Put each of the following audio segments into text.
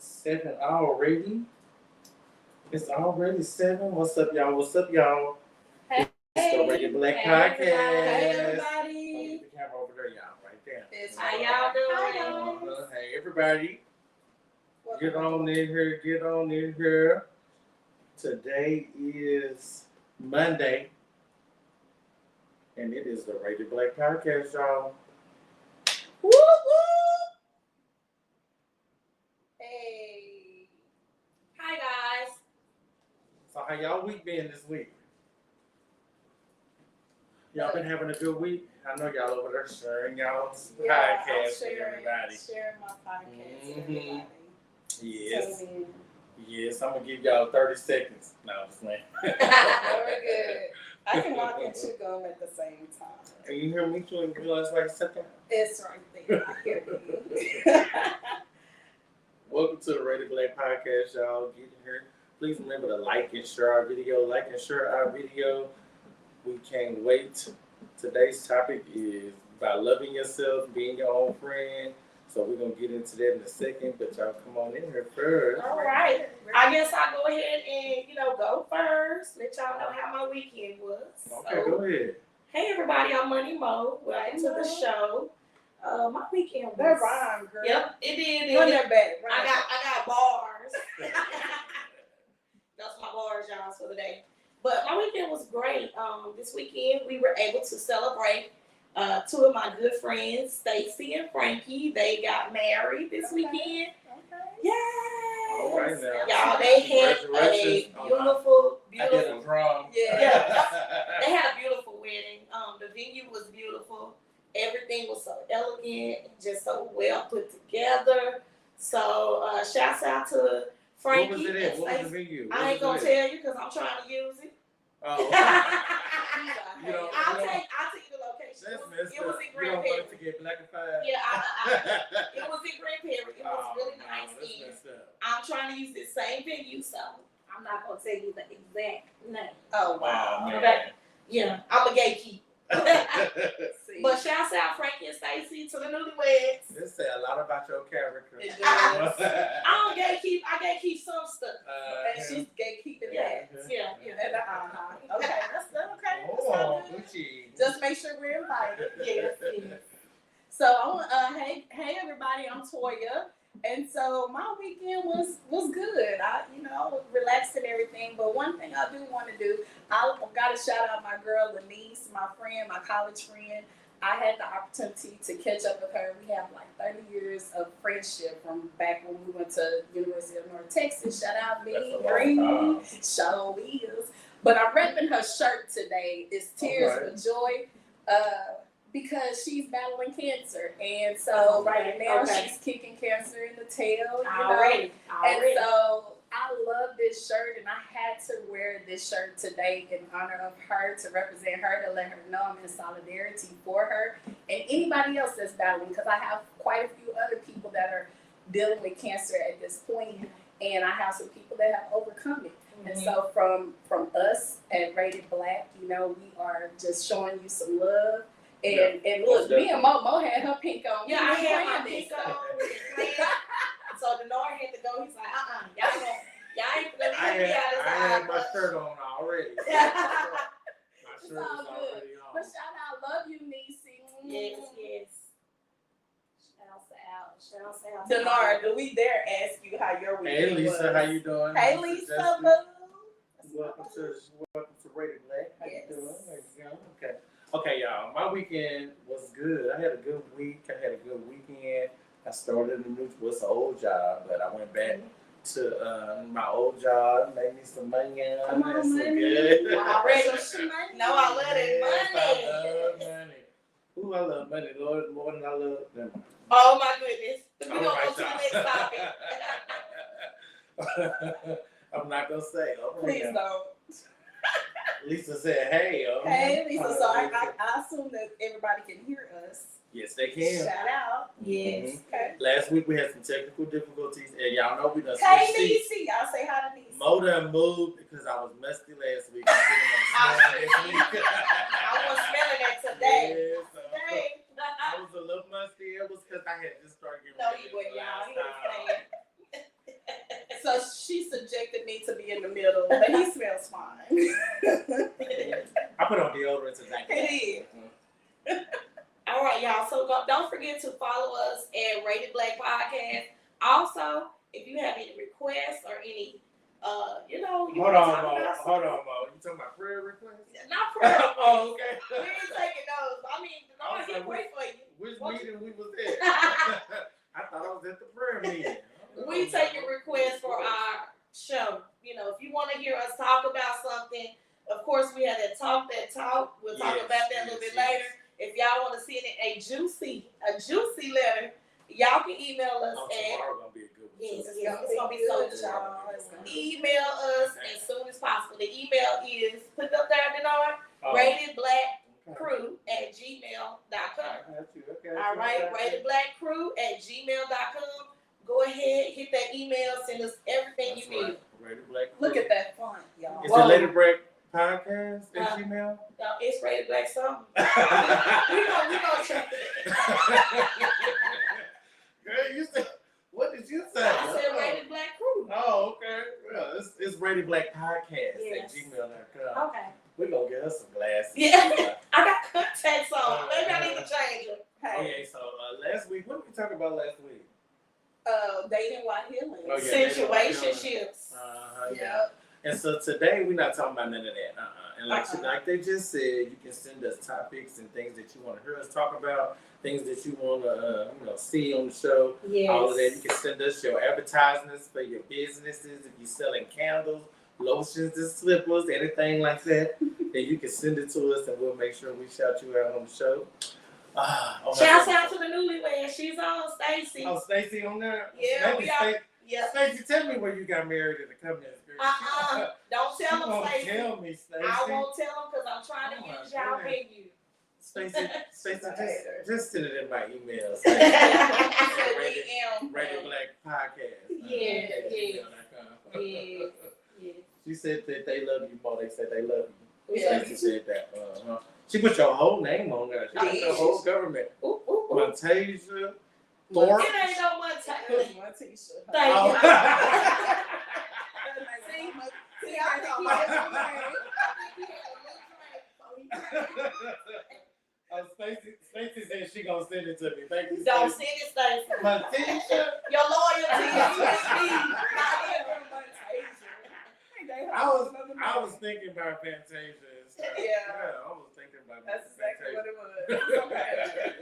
7 already. It's already 7. What's up, y'all? What's up, y'all? Hey, it's the Rated Black hey, Podcast. Hey, Oh, everybody. the camera over there, y'all, right there. How y'all doing? Hey, everybody. Get on in here. Get on in here. Today is Monday, and it is the Rated Black Podcast, y'all. Woo woo! Hey. Hi, guys. So how y'all week been this week? Y'all been having a good week? I know y'all over there sharing y'all's podcast with everybody. Sharing my podcast with everybody. Yes. Yes, I'm going to give y'all 30 seconds. No, I'm just playing. Very good. I can walk and chew gum at the same time. And you hear me chewing gum? It's like second. It's right there. I hear you. Welcome to the Rated Black Podcast, y'all. Get in here. Please remember to like and share our video. Like and share our video. We can't wait. Today's topic is about loving yourself, being your own friend. So we're going to get into that in a second, but y'all come on in here first. All right. I guess I'll go ahead and, go first. Let y'all know how my weekend was. Okay, go ahead. Hey, everybody. I'm Money Mo. Welcome to the show. My weekend was... That rhyme, girl. Yep, it did. Run that back. I got bars. That's my bars, y'all, for the day. But my weekend was great. This weekend, we were able to celebrate two of my good friends, Stacy and Frankie. They got married this weekend. Okay. Yes. All right, now. Y'all, they had a beautiful. I did a drum. Yeah. They had a beautiful wedding. The venue was beautiful. Everything was so elegant, just so well put together. So, shouts out to Frankie. What was it at? What was the venue? I ain't gonna tell you because I'm trying to use it. Oh. I'll take the location. It was in Grand Perry. To get blackified. Yeah, it was in Grand Perry. It was really nice. I'm trying to use the same venue, so I'm not gonna tell you the exact name. Oh wow. Okay. Yeah, I'm a gatekeeper. But shouts out Frankie and Stacy to the newlyweds. This say a lot about your character. It does. I don't gatekeep. I gatekeep some stuff. And she's gatekeeping Yeah. Okay, that's okay. Oh, That's good. Gucci. Just make sure we're invited. Yes. So I want hey everybody, I'm Toya. And so my weekend was good. I relaxed and everything. But one thing I do want to do, I got to shout out my girl Lenise, my friend, my college friend. I had the opportunity to catch up with her. We have like 30 years of friendship from back when we went to University of North Texas. Shout out me, Green, show is. But I'm repping her shirt today. It's Tears with Joy. Because she's battling cancer, and so right now she's kicking cancer in the tail. Already. And so I love this shirt, and I had to wear this shirt today in honor of her, to represent her, to let her know I'm in solidarity for her and anybody else that's battling. Because I have quite a few other people that are dealing with cancer at this point, and I have some people that have overcome it. Mm-hmm. And so from us at Rated Black, we are just showing you some love. And look, me and Mo had her pink on. Yeah, I had my pink on. So Denard had to go. He's like, y'all ain't gonna let me out of this. I had my shirt on already. My shirt is already on. But shout out, love you, Niecy. Yes. Shouts out. Denard, do we dare ask you how your weekend was? Hey Lisa, how you doing? Hey Lisa, Welcome to Rated Black. How you doing? There you go. Okay, y'all. My weekend was good. I had a good week. I had a good weekend. I started a new, it's an old job, but I went back to my old job, made me some money. Come on, money. I love that money. I love money. Ooh, I love money, Lord, more than I love them. Oh my goodness. We're going to go to the next topic. I'm not going to say. Please don't. Lisa said, hey. Hey, Lisa. So I assume that everybody can hear us. Yes, they can. Shout out. Yes. Mm-hmm. Okay. Last week we had some technical difficulties, and y'all know we done Hey, switched seats. Niecy. Y'all say hi to Niecy. Mo done moved because I was musty last week. I was smelling it today. I was a little musty. It was because I had just started getting No, you wouldn't, y'all. He was saying. she subjected me to be in the middle, but he smells fine. I put on deodorant tonight. It is. All right, y'all. So don't forget to follow us at Rated Black Podcast. Also, if you have any requests or any, you Hold wanna on, talk Mo. about Hold on, Mo. You talking about prayer requests? something, not prayer. Oh, okay. We ain't taking those. I mean, I was I like, wait for you. Which What? meeting we was at? I thought I was at the prayer meeting. We take a request for our show. You know, if you want to hear us talk about something, of course we have that talk. We'll talk Yes, about that a little yes, bit yes. later. If y'all want to send in a juicy letter, y'all can email us Oh, at. tomorrow gonna be a good one. Yes, too. it's gonna be so good, good. y'all. It's gonna be Email us as soon as possible. The email is put it up there, Denard. Oh, ratedblackcrew@gmail.com. I got you. Okay. All right, ratedblackcrew@gmail.com. Go ahead, hit that email, send us everything That's you need. right. Rated Black. Look at that font, y'all. Is Whoa. it Lady Break Podcast at Gmail? No, it's Rated Black something. we gonna check it. Girl, you said, what did you say? I said Rated Black Crew. Oh, okay. Yeah, it's Rated Black Podcast Yes. at gmail.com. Okay. We're gonna get us some glasses. Yeah. I got contacts on. Maybe I need to change them. Hey, Okay, so last week, what did we talk about last week? dating while healing. Oh, yeah. Situationships. Yeah. And so today we're not talking about none of that. And like they just said, you can send us topics and things that you want to hear us talk about, things that you want to see on the show. Yes. All of that. You can send us your advertisements for your businesses. If you're selling candles, lotions, and slippers, anything like that, then you can send it to us and we'll make sure we shout you out on the show. Shouts out to the newlywed. She's on, Stacy. Oh, Stacy on there? Yeah, Maybe we are. Yeah. Stacy, tell me where you got married in the comments, girl. Don't She tell them, won't Stacy. tell me, Stacy. I won't tell them because I'm trying to Oh, use y'all goodness. venue. Stacy, just send it in my email. Yeah. Rated Black Podcast. Yes, yes. gmail.com. Yes. She said that they love you more. They said they love you. Yeah. Stacy said that. She put your whole name on there. She put your whole government. Ooh, ooh, ooh. Montasia, Thorpe. It ain't no one time. My t-shirt. Thank Oh. you. See, I think he has a Stacy said she gonna send it to me. Thank you. Don't Stacy. send it, Stacy. Montasia. Your loyalty is with me. I was thinking about Fantasia and stuff. Yeah. I was thinking about That's exactly what Fantasia.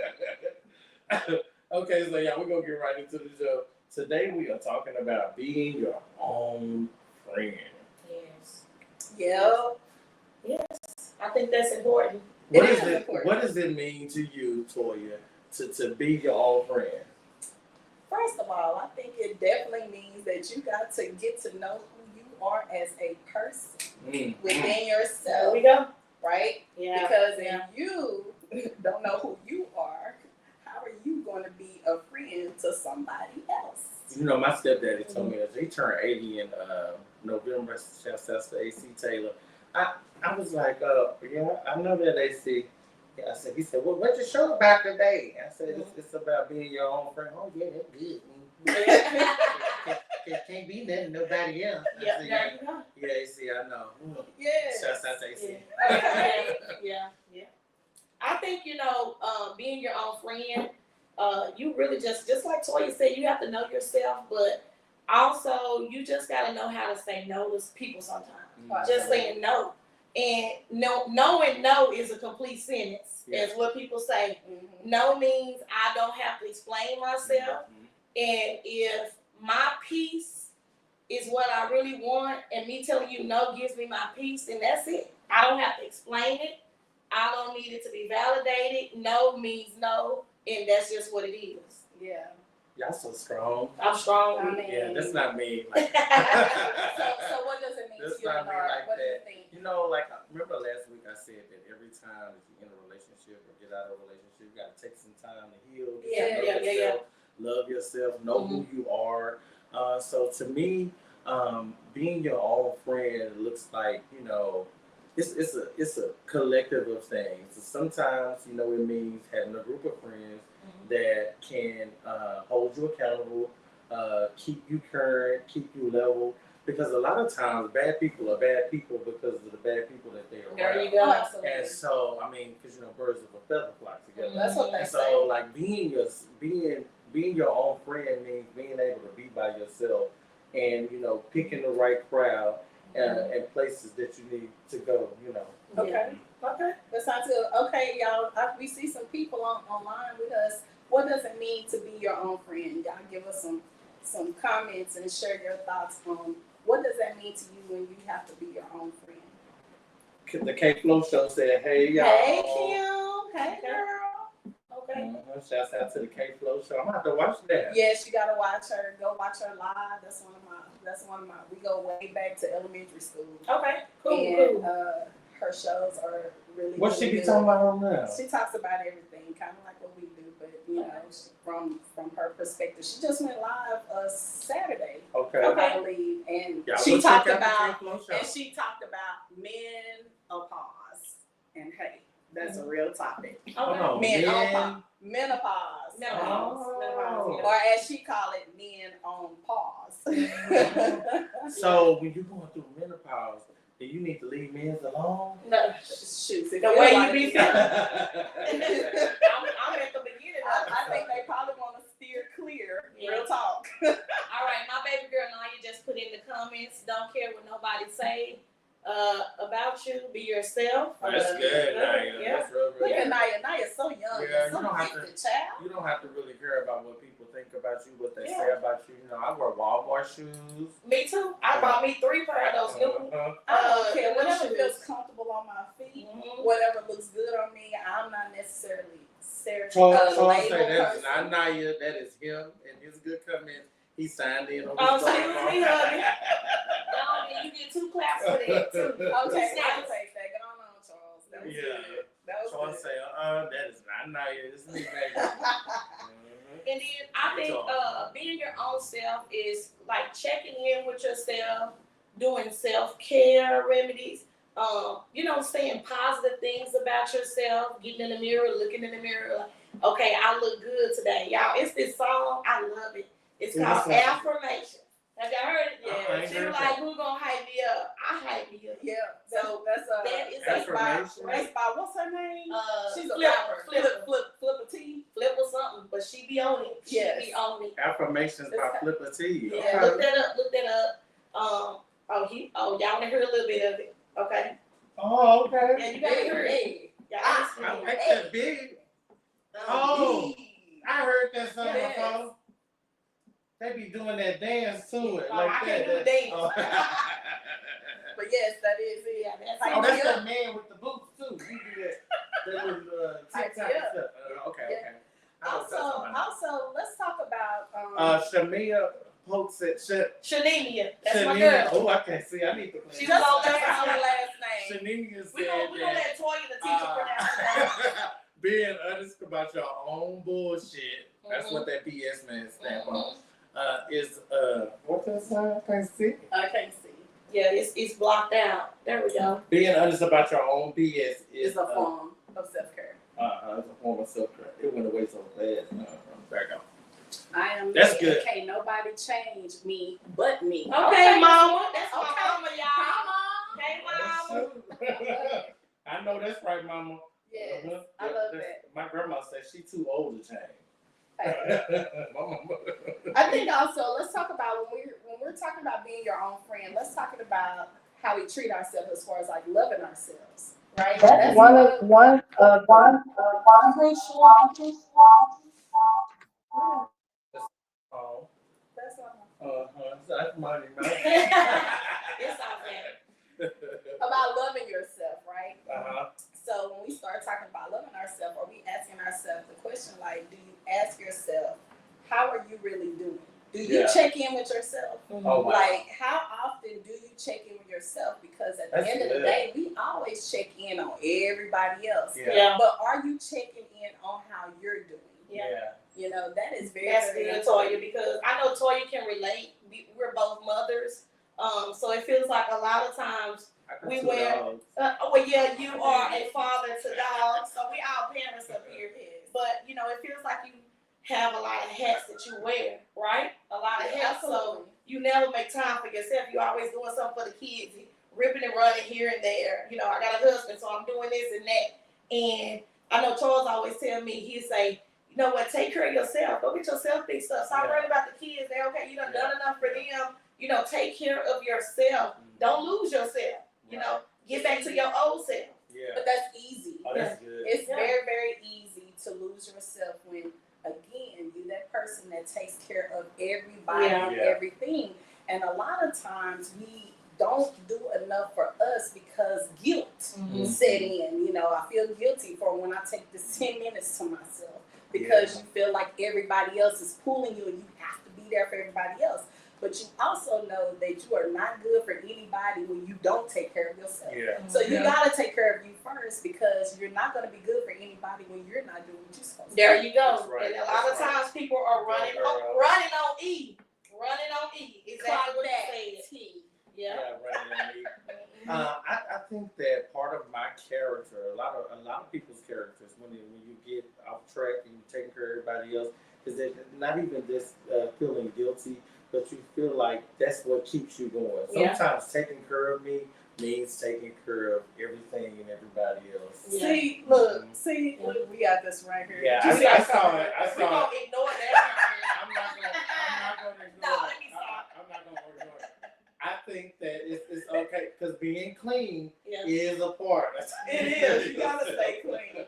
it was. Okay, so yeah, we're gonna get right into the show. Today we are talking about being your own friend. Yes. Yeah. Yes. I think that's important. What It is is it? important. What does it mean to you, Toya, to be your own friend? First of all, I think it definitely means that you got to get to know who you are as a person within There yourself, we go. right? Yeah. Because if Yeah. you don't know who you are, how are you going to be a friend to somebody else? You know, my stepdaddy told me that he turned 80 in November. Shouts out to AC Taylor. I was like, yeah, I know that AC. Yeah, I said, he said, well, what's your show about today? I said, it's about being your own friend. Oh, yeah, that's good. Can't be nothing nobody else. I Yeah, said, there you go. yeah, AC, I know. Yes. Shouts out to AC. Okay. Yeah. I think, being your own friend, you really just like Toya said, you have to know yourself, but also you just got to know how to say no to people sometimes. Just saying no. And knowing no is a complete sentence, is what people say. No means I don't have to explain myself. And if my peace is what I really want, and me telling you no gives me my peace, then that's it. I don't have to explain it. I don't need it to be validated. No means no, and that's just what it is. Yeah. Y'all so strong. I'm strong. I mean, Yeah, that's not me. Like, So what does it mean That's to you, not me Nora? like What do you that. think? like, remember last week I said that every time that you're in a relationship or get out of a relationship, you got to take some time to heal. Get to know yourself, love yourself, know who you are. So to me, being your own friend looks like, it's a collective of things. So sometimes, it means having a group of friends that can hold you accountable, keep you current, keep you level. Because a lot of times, bad people are bad people because of the bad people that they're around. There you Oh, go. absolutely. And so, I mean, because birds of a feather flock together. That's what they And say. so, like being your own friend means being able to be by yourself, and picking the right crowd and places that you need to go. Okay. Okay. That sounds good. Okay, y'all. We see some people online with us. What does it mean to be your own friend? Y'all give us some comments and share your thoughts on what does that mean to you when you have to be your own friend? The K Flow Show said, "Hey y'all." Hey Kim. Hey girl. Okay. Shouts out to the K Flow Show. I'm gonna have to watch that. Yes, you gotta watch her. Go watch her live. That's one of my. We go way back to elementary school. Okay, cool, And cool. her shows are really. What she really be good. talking about on now? She talks about everything, kind of like what we do, but from her perspective, she just went live Saturday, Okay. I believe, and Y'all she go talked check out the about K Flow Show. menopause, and hey, that's a real topic. Hold on. Menopause. Menopause. Oh. Or as she call it, men on pause. So when you're going through menopause, do you need to leave men alone? No, Shoot, the way you be feeling. I'm I'm at the beginning. I think they probably want to steer clear. Yeah. Real talk. All right, my baby girl Naya just put in the comments. Don't care what nobody say about you. Be yourself. That's good, Naya. Yeah. That's real, Look real at Naya. Naya's so young. Yeah, and so you don't have gifted, child. You don't have to really care about what people think about you, what they Yeah. say about you. I wear Walmart shoes. Me too. I bought me 3 pair of those new. I don't care. what Whatever shoes? feels comfortable on my feet, Mhm. whatever looks good on me. I'm not necessarily Charles say label that's person. not Naya, that is him and his good comments. He signed in on Oh, his excuse me, honey. No, you get 2 claps for that too. Okay, I'll take Snaps. that. Go on, Charles. That was Yeah. good. That was Charles good. say, that is not Naya, it's me, baby. And then I think being your own self is like checking in with yourself, doing self-care remedies, saying positive things about yourself, getting in the mirror, looking in the mirror, like, okay, I look good today. Y'all, it's this song, I love it. It's called Affirmation. Have y'all heard it? I ain't She heard was like, who gonna hype me up? I hype me up. Yeah, so that's Affirmation. that's by what's her name? She's a Flip, rapper. Flip a T. Flip or something, but she be on it. She Yes. be on it. Affirmations by It's- Flipper T. Yeah. Okay. Look that up. Y'all wanna hear a little bit of it. Okay. Oh, okay. Yeah, you gotta hear it. Hey. Y'all I listen. like that big. Oh. I heard that song Yes. before. They be doing that dance to it. Oh, like I that. can't do the dance. Oh. But yes, that is it. Yeah, that's Oh, that's it. that man with the boots too. He do that. That little TikTok Yeah. stuff. Okay, Yeah. okay. I know what you're talking about. Also, let's talk about Shamia Polk said, Shania. That's my girl. Oh, I can't see. I need to play. She just was on her there. last name. Shania said We gonna that let Toya the teacher pronounce it. being honest about your own bullshit. That's what that BS man stands for. Is what's that sign? I can't see. I can't see. Yeah, it's blocked out. There we go. Being honest about your own BS It's a form of self-care. it's a form of self-care. It went away so fast. Back up. I am That's me. good. Can't nobody change me but me. Okay, mama. That's my Okay. mama, y'all. Come on. Hey, mama. I know that's right, Mama. Yes, Uh-huh. I love that. My grandma said she too old to change. Hey. Mama. I think also let's talk about when we're talking about being your own friend. Let's talk about how we treat ourselves as far as like loving ourselves, right? That's one of Oh. That's what That's money, man. It's out there. about loving yourself, right? Uh-huh. So when we start talking about loving ourselves, are we asking ourselves the question like, do you ask yourself, how are you really doing? Do you Yeah. check in with yourself? Oh, wow. Like, how often do you check in with yourself? Because at the That's end of the good. day, we always check in on everybody else. Yeah. Yeah. But are you checking in on how you're doing? Yeah. You know, that is very, That's very good, important. Toya, because I know Toya can relate. We're both mothers. So it feels like a lot of times, I got We two wear- dogs. you are a father to dogs, so we all parents up here. But, it feels like you have a lot of hats that you wear, right? A lot of never make time for yourself. You always doing something for the kids, ripping and running here and there. You know, I got a husband, so I'm doing this and that. And I know Charles always tell me, he'd say, you know what, take care of yourself. Go get yourself fixed up. Stop worrying about the kids. They okay, you done done enough for them. You know, take care of yourself. Don't lose yourself. You know, get back to your old self. Yeah. But that's easy. Oh, that's good. It's very, very easy to lose yourself when, again, you're that person that takes care of everybody and everything. And a lot of times we don't do enough for us because guilt set in. You know, I feel guilty for when I take this 10 minutes to myself because you feel like everybody else is pulling you and you have to be there for everybody else. But you also know that you are not good for anybody when you don't take care of yourself. Yeah. So you gotta take care of you first because you're not gonna be good for anybody when you're not doing what you're supposed to do. There you go. That's right. And a lot of times people are running on E. Running on E. Exactly what you said. Yeah. Running on me. I think that part of my character, a lot of people's characters, when you get off track and you're taking care of everybody else, is that not even just feeling guilty, but you feel like that's what keeps you going. Sometimes taking care of me means taking care of everything and everybody else. Yeah. See, look, we got this right here. Yeah, I saw it. We're going to ignore that. I'm not going to ignore it. I'm not going to ignore it. I think that it's okay because being clean is a part. It is. You got to stay clean.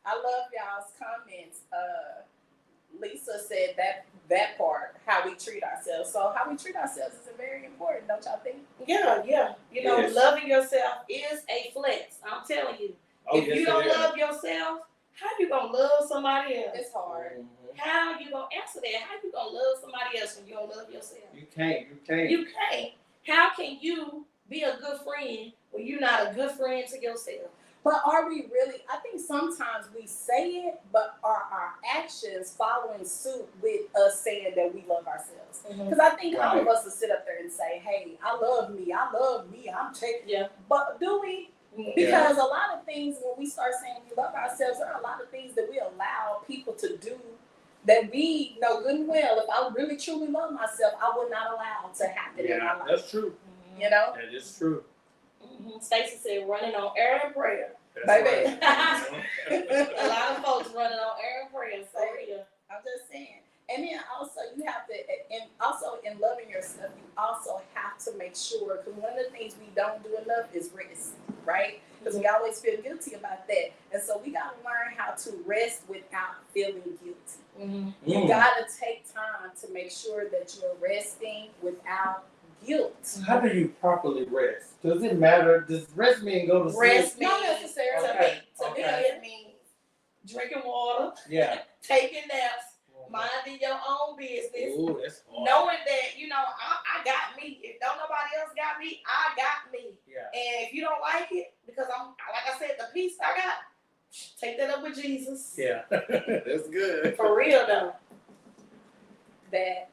I love y'all's comments. Lisa said that part, how we treat ourselves. So how we treat ourselves is very important, don't y'all think? Yeah. You know, loving yourself is a flex. I'm telling you. If you don't love yourself, how you gonna love somebody else? It's hard. How you gonna answer that? How you gonna love somebody else when you don't love yourself? You can't. You can't. How can you be a good friend when you're not a good friend to yourself? But are we really? I think sometimes we say it, but are our actions following suit with us saying that we love ourselves? Because I think all of us will sit up there and say, hey, I love me, I'm taking. Yeah. But do we? Because a lot of things, when we start saying we love ourselves, there are a lot of things that we allow people to do that we know good and well, if I really truly love myself, I would not allow to happen in my life. That's true. You know? That is true. Stacy said running on air and prayer. That's baby. Right. A lot of folks running on air and prayer. So real. I'm just saying. And then also you have to, and also in loving yourself, you also have to make sure, because one of the things we don't do enough is rest, right? Because we always feel guilty about that. And so we got to learn how to rest without feeling guilty. You got to take time to make sure that you're resting without guilt. How do you properly rest? Does it matter? Does rest mean go to sleep? Rest Not means, necessarily. to me, it means drinking water, Yeah. taking naps, minding your own business. Ooh, that's hard. Knowing that, you know, I got me. If don't nobody else got me, I got me. Yeah. And if you don't like it, because I'm, like I said, the peace I got, take that up with Jesus. Yeah. That's good. For real though. That,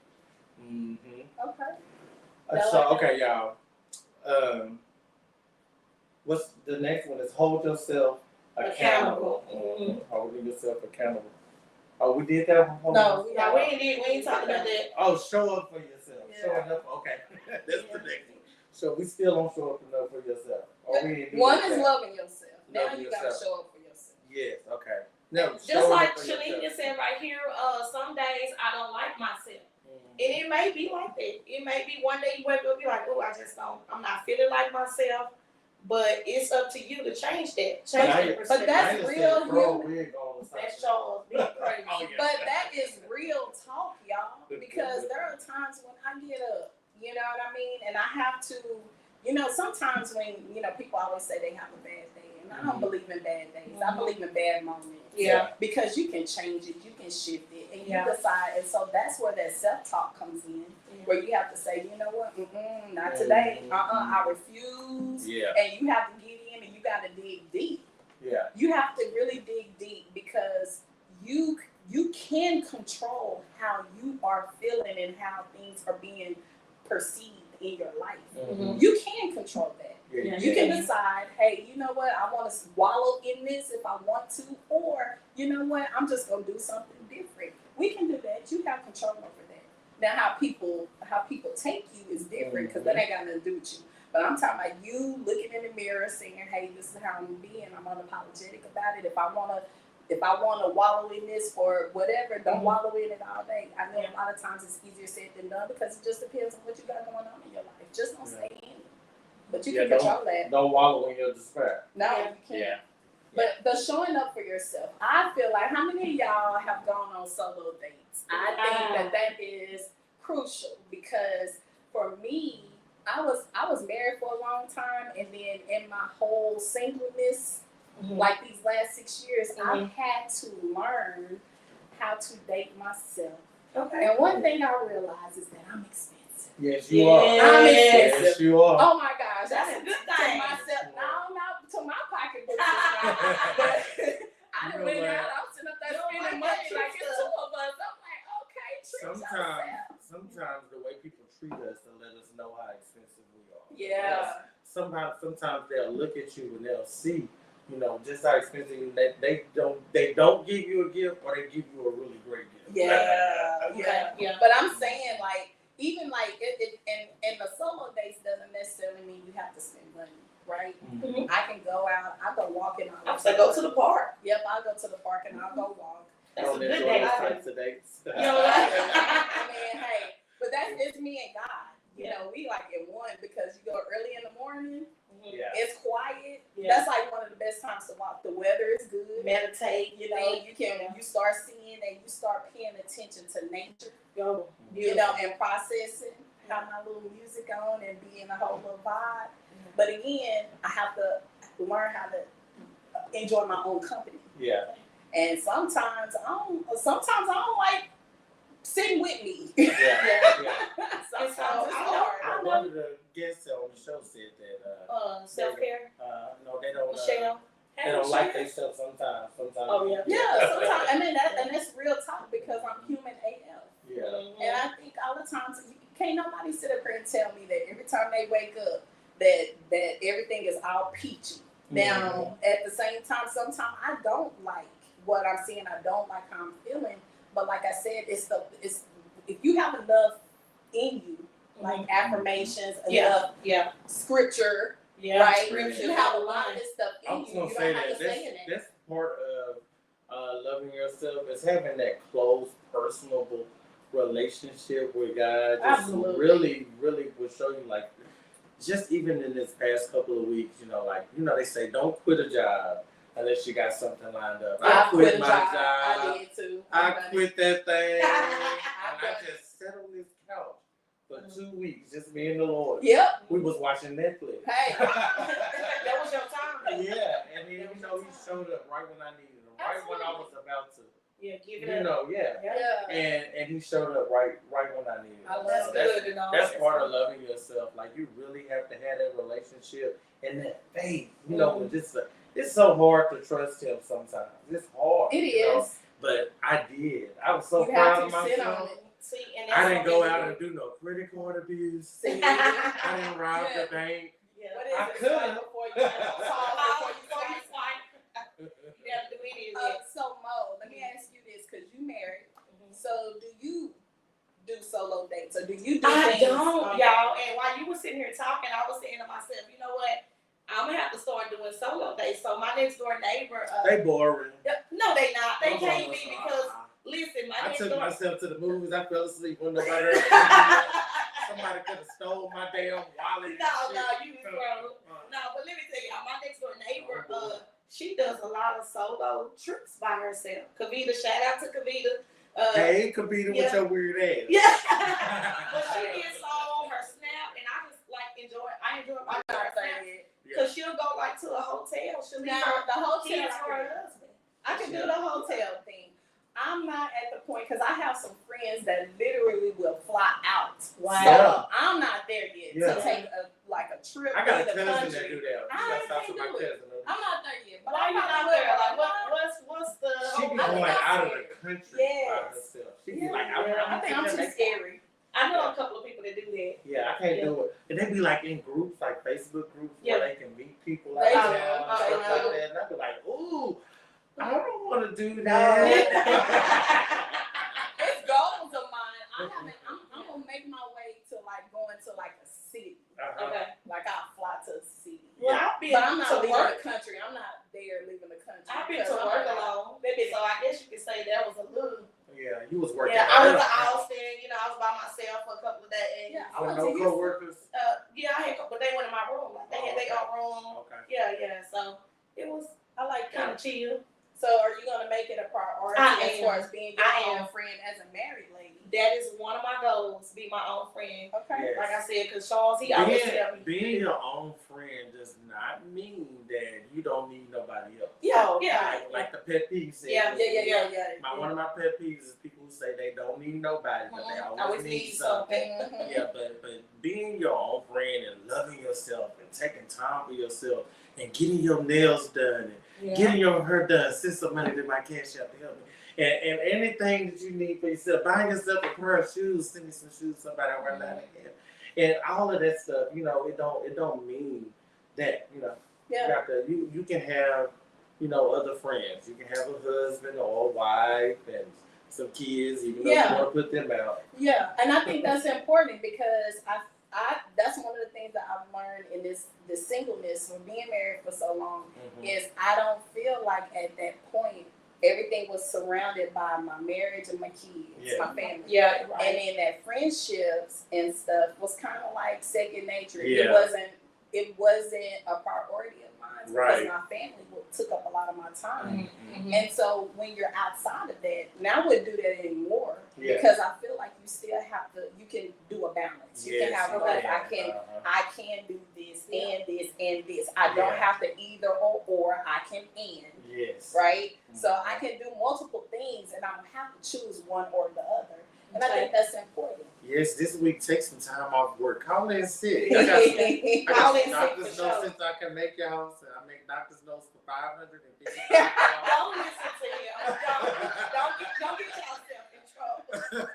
Mm-hmm. okay. So, okay, y'all. What's the next one? Is hold yourself accountable. Holding yourself accountable. Oh, we did that one? No, Now we ain't talking about that. Oh, show up for yourself. Yeah. Showing up. Okay. That's the next one. So we still don't show up enough for yourself. Or we didn't do One that. is loving yourself. Now Loving you got to yourself. show up for yourself. Yes. Okay. No. Just showing like up for Shalina yourself. said right here, some days I don't like myself. Mhm. And it may be like that. It may be one day you wake up and be like, oh, I'm not feeling like myself. But it's up to you to change that. Change that perspective. But that's I just real said throw a human. wig on or something. That's Charles. Big crazy. Oh, yeah. But that is real talk, y'all. Because there are times when I get up, you know what I mean? And I have to, you know, sometimes when, you know, people always say they have a bad day. And I don't believe in bad days. I believe in bad moments. Yeah. Because you can change it, you can shift it, and you Yeah. decide. And so that's where that self-talk comes in, where you have to say, you know what, not today. I refuse. Yeah. And you have to get in and you got to dig deep. Yeah. You have to really dig deep because you can control how you are feeling and how things are being perceived in your life. Mhm. You can control that. Yeah. You can decide, hey, you know what, I want to wallow in this if I want to, or you know what, I'm just going to do something different. We can do that. You have control over that. Now how people take you is different because that ain't got nothing to do with you. But I'm talking about you looking in the mirror saying, hey, this is how I'm gonna be, and I'm unapologetic about it. If I wanna wallow in this for whatever, don't wallow in it all day. I know a lot of times it's easier said than done because it just depends on what you got going on in your life. Just don't stay in it. But you can control that. Don't wallow in your despair. No, you can't. Yeah. But the showing up for yourself, I feel like how many of y'all have gone on solo dates? I think that is crucial because for me, I was married for a long time, and then in my whole singleness, like these last 6 years, I've had to learn how to date myself. Okay. And one thing I realize is that I'm expensive. Yes, you are. I'm expensive. Yes, you are. Oh my gosh, That's a good thing. To myself, no, not to my pocketbook. But I done went out. I'm sitting up there spending money like it's two of us. I'm like, okay, treat yourself. Sometimes the way people treat us to let us know how expensive we are. Yeah. Sometimes they'll look at you and they'll see, just how expensive you are. They don't give you a gift, or they give you a really great gift. Yeah. But I'm saying like. Even like and the solo dates doesn't necessarily mean you have to spend money, right? Mm-hmm. I can go out, I go walking. I'm saying go to the park. Yep, I'll go to the park and I'll go walk. That's a good day. Types of dates. You know, I mean, hey, but it's me and God. You know, we like in one because you go early in the morning. Yeah. It's quiet. Yeah. That's like one of the best times to walk. The weather is good. Meditate. You know, you start seeing and you start paying attention to nature. Go. You know, and processing, have my little music on and be in a whole little vibe. But again, I have to learn how to enjoy my own company. Yeah. And sometimes I don't like sitting with me. Yeah. Sometimes So, it's I hard. One of the guests on the show said that self-care. no, they don't. Michelle. They don't like themselves sometimes. Oh yeah. Yeah, sometimes. I mean, that's real talk because I'm human AF. Yeah. And I think all the times, can't nobody sit up here and tell me that every time they wake up that everything is all peachy. Now, at the same time, sometimes I don't like what I'm seeing. I don't like how I'm feeling. But like I said, it's if you have enough in you, like affirmations, enough scripture, right? Scripture. You have a lot of this stuff I in was you. gonna You say don't have that to stay in it. that's part of loving yourself is having that close, personable relationship with God. Just Absolutely. really, really will show you like just even in this past couple of weeks, they say don't quit a job unless you got something lined up. I quit my job. I did too. I quit that thing. I've and I just sat on this couch for 2 weeks, just me and the Lord. Yep. We was watching Netflix. Hey. That was your time. Yeah, and then he showed up right when I needed him, right when I was about to. Give it up. Yeah. And he showed up right when I needed him. I love That's that. good. That's part of loving yourself. Like you really have to have that relationship and that faith. It's so hard to trust him sometimes. It's hard. It is. But I did. I was so You proud have of to sit on myself. it. See, and I didn't go that's out and do no credit card abuse. See? I didn't rob the bank. What is I it? could. Swipe before you Before before you you swipe. You have to do it. So Mo, let me ask you this, because you married. So do you do solo dates or do you do I things? don't, y'all. And while you were sitting here talking, I was saying to myself, you know what? I'm gonna have to start doing solo dates. So my next door neighbor, They boring. no, they not. They can't be because listen, my I next took door. myself to the movies. I fell asleep when nobody heard me. Somebody could have stole my damn wallet. No, you was wrong. No, but let me tell y'all, my next door neighbor, she does a lot of solo trips by herself. Kavita, shout out to Kavita. Hey, competing with your weird ass. Yeah. But she gets on her Snap, and I just like enjoy. I enjoy my Snap because she'll go like to a hotel. She'll leave her The hotel kids for her husband. I can do the hotel thing. I'm not at the point because I have some friends that literally will fly out. Wow. So I'm not there yet Yeah. to take a trip I got a to the cousin country. that do that. I Shout out to can't my do it. cousin. I'm not there yet. But Why I'm you not there? Like what's the? She be I think going I'm out of scared. the country Yes. by herself. She be Yeah. like, I think I'm too scary. I know a couple of people that do that. Yeah, I can't do it. And they be like in groups, like Facebook groups, Yeah. where they can meet people They out do. there and stuff They like do. that. And I be like, ooh, I don't want to do that. It's goals of mine. I'm been But I'm not to leaving work. the country. I'm not there leaving the country. I've been because to I'm work not- alone, so I guess you could say that was a little. Yeah, you was working. Yeah, I went to out. Austin. You know, I was by myself for a couple of days. Yeah, I With went no to Houston. coworkers. Yeah, I had, but they went in my room. Like, they had their own room. Okay. Yeah. So it was I like kind that. of chill. So are you gonna make it a priority I as am. far as being your I own am. friend as a married lady? That is one of my goals, be my own friend. Okay. Yes. Like I said, because Charles, he always tell me. Being your own friend does not mean that you don't need nobody else. Yeah, Oh, yeah. Like the pet peeve said. Yeah. One of my pet peeves is people who say they don't need nobody, but they always need something. Mhm. Yeah, but being your own friend and loving yourself and taking time for yourself and getting your nails done and getting your hair done, send some money to my cash app to help me. And anything that you need for yourself, buying yourself a pair of shoes, send me some shoes, somebody over there. And all of that stuff, you know, it don't mean that, you know. Yeah. You got to, you can have, you know, other friends. You can have a husband or a wife and some kids, even though you want to put them out. Yeah, and I think that's important because I that's one of the things that I've learned in this singleness from being married for so long is I don't feel like at that point everything was surrounded by my marriage and my kids, my family. Yeah, right. And then that friendships and stuff was kind of like second nature. Yeah. It wasn't a priority of mine because Right. my family took up a lot of my time. Mhm. And so when you're outside of that, now I wouldn't do that anymore Yeah. because I feel like you still have to. You can do a balance. You can Yes, have you both. can. I can do this Yeah. and this and this. I don't Yeah. have to either or. I can and. Yes. Right? So I can do multiple things and I don't have to choose one or the other. And I think that's important. Yes, this week take some time off work. Call in sick. I Don't got Call in some sick doctor's for notes sure. since I can make your house. I make doctor's notes for $550. Don't listen to him. Don't get yourself in trouble.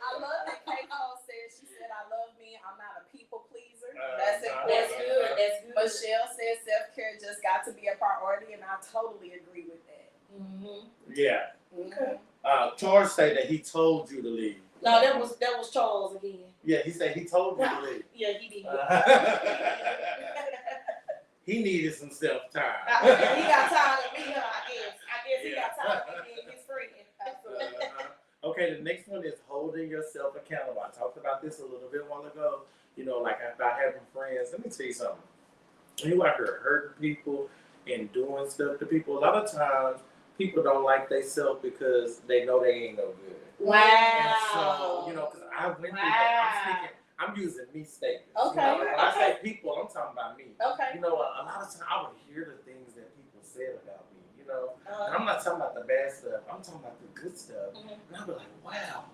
I love that Kay Cole said, she said, I love me. I'm not a people pleaser. That's That's important. good. That's good. Michelle said self-care just got to be a priority, and I totally agree with that. Mhm. Yeah. Mhm. George said that he told you to leave. No, that was Charles again. Yeah, he said he told you to leave. Yeah, he did. He needed some self-time. He got tired of me, I guess he got tired of me being his friend. Okay, the next one is holding yourself accountable. I talked about this a little bit while ago. You know, like about having friends. Let me tell you something. You out here hurting people and doing stuff to people. A lot of times, people don't like themselves because they know they ain't no good. Wow. And so, you know, because I went through that. I'm using me statements. Okay, You know, when I say people, I'm talking about me. Okay. You know, a lot of times I would hear the things that people said about me, you know. And Uh, I'm not talking about the bad stuff. I'm talking about the good stuff. Mhm. And I'll be like, wow,